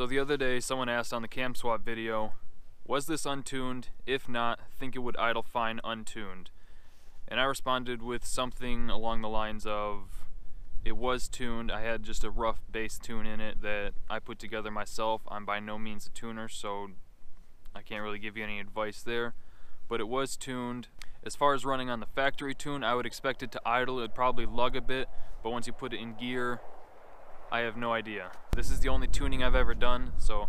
So the other day someone asked on the cam swap video, was this untuned? If not, think it would idle fine untuned. And I responded with something along the lines of, it was tuned. I had just a rough bass tune in it that I put together myself. I'm by no means a tuner, so I can't really give you any advice there. But it was tuned. As far as running on the factory tune, I would expect it to idle. It would probably lug a bit, but once you put it in gear, I have no idea. This is the only tuning I've ever done, so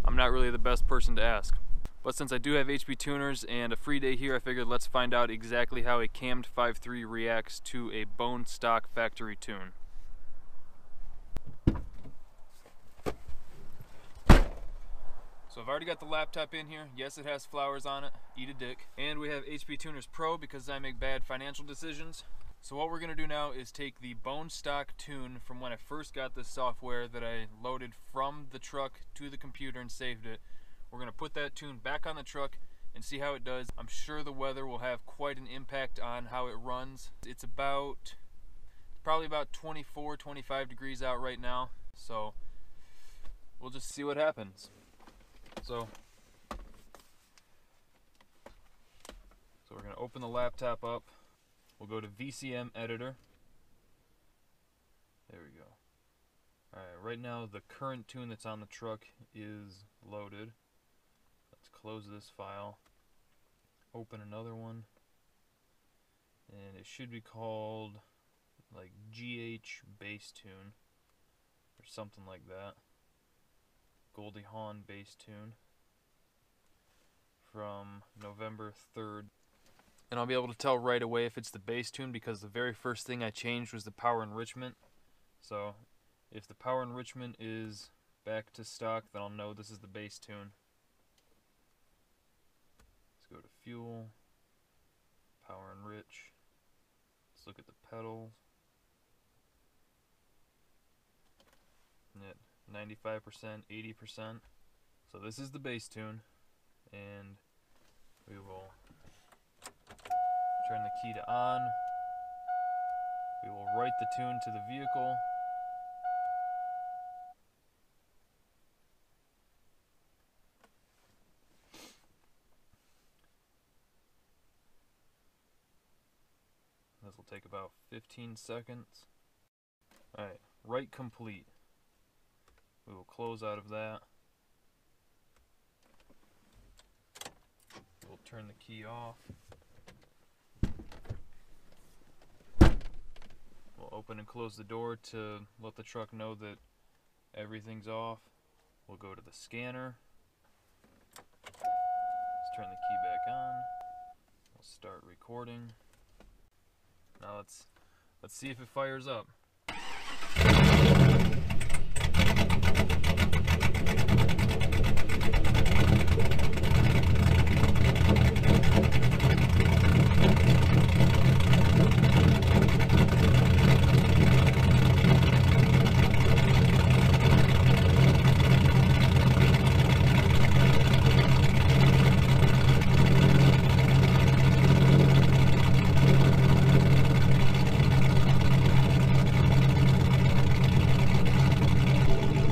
I'm not really the best person to ask. But since I do have HP tuners and a free day here, I figured let's find out exactly how a cammed 5.3 reacts to a bone stock factory tune. So I've already got the laptop in here. Yes, it has flowers on it. Eat a dick. And we have HP Tuners Pro because I make bad financial decisions. So what we're going to do now is take the bone stock tune from when I first got this software that I loaded from the truck to the computer and saved it. We're going to put that tune back on the truck and see how it does. I'm sure the weather will have quite an impact on how it runs. It's probably about 24, 25 degrees out right now. So we'll just see what happens. So we're going to open the laptop up. We'll go to VCM editor. There we go. Alright, right now the current tune that's on the truck is loaded. Let's close this file. Open another one. And it should be called like GH bass tune or something like that. Goldie Hawn bass tune from November 3rd. And I'll be able to tell right away if it's the bass tune because the very first thing I changed was the power enrichment. So if the power enrichment is back to stock, then I'll know this is the bass tune. Let's go to fuel, power enrich. Let's look at the pedals. At 95%, 80%. So this is the bass tune, and we will turn the key to on. We will write the tune to the vehicle. This will take about 15 seconds. Alright, write complete. We will close out of that. We'll turn the key off. We'll open and close the door to let the truck know that everything's off. We'll go to the scanner. Let's turn the key back on. We'll start recording. Now let's see if it fires up.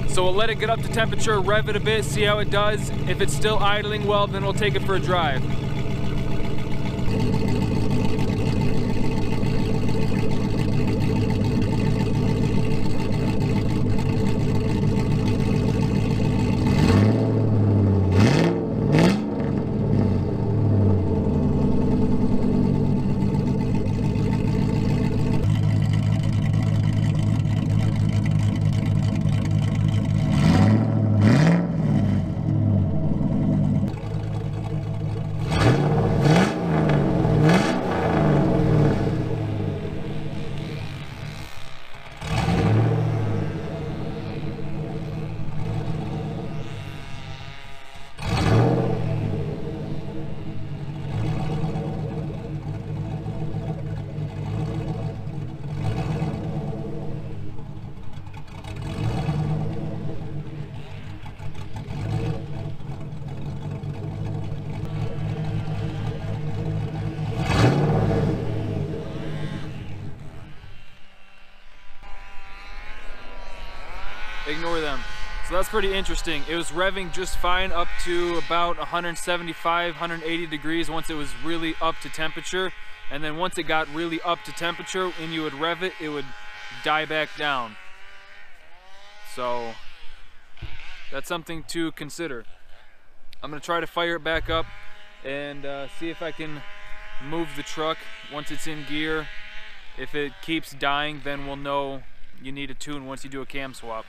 So we'll let it get up to temperature, rev it a bit, see how it does. If it's still idling well, then we'll take it for a drive. Ignore them. So that's pretty interesting. It was revving just fine up to about 175, 180 degrees once it was really up to temperature. And then once it got really up to temperature and you would rev it, it would die back down. So that's something to consider. I'm gonna try to fire it back up and see if I can move the truck once it's in gear. If it keeps dying, then we'll know you need a tune once you do a cam swap.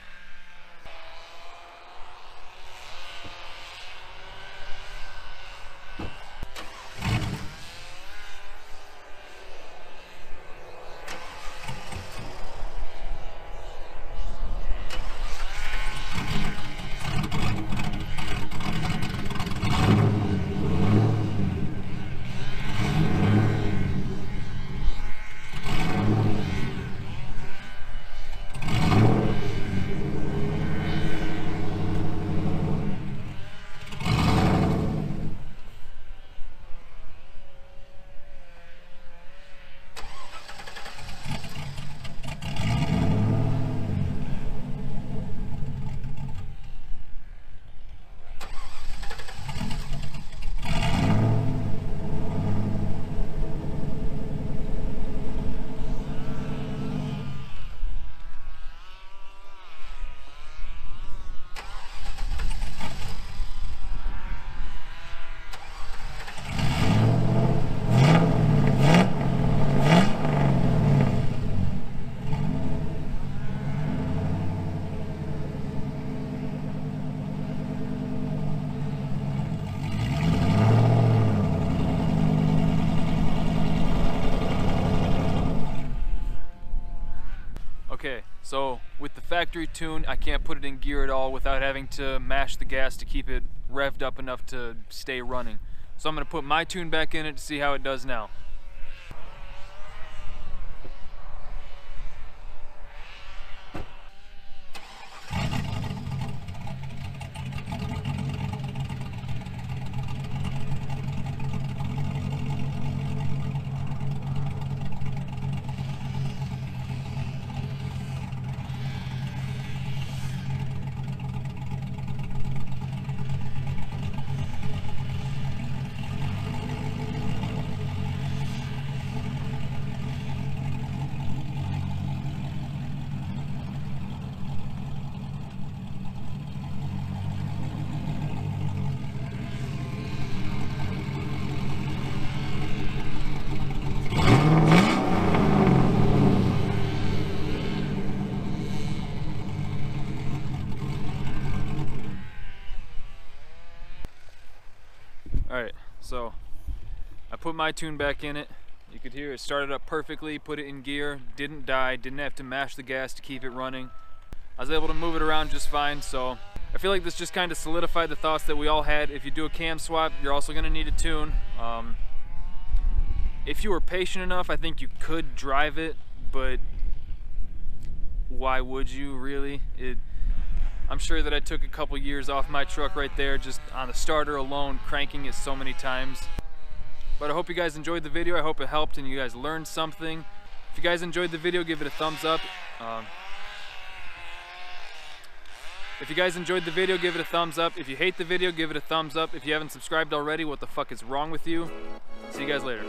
Okay, so with the factory tune, I can't put it in gear at all without having to mash the gas to keep it revved up enough to stay running. So I'm going to put my tune back in it to see how it does now. Alright, so I put my tune back in it. You could hear it started up perfectly, put it in gear, didn't die, didn't have to mash the gas to keep it running. I was able to move it around just fine, so I feel like this just kind of solidified the thoughts that we all had. If you do a cam swap, you're also going to need a tune. If you were patient enough, I think you could drive it, but why would you really? I'm sure that I took a couple years off my truck right there just on the starter alone, cranking it so many times. But I hope you guys enjoyed the video. I hope it helped and you guys learned something. If you guys enjoyed the video, give it a thumbs up. If you guys enjoyed the video, give it a thumbs up. If you hate the video, give it a thumbs up. If you haven't subscribed already, what the fuck is wrong with you? See you guys later.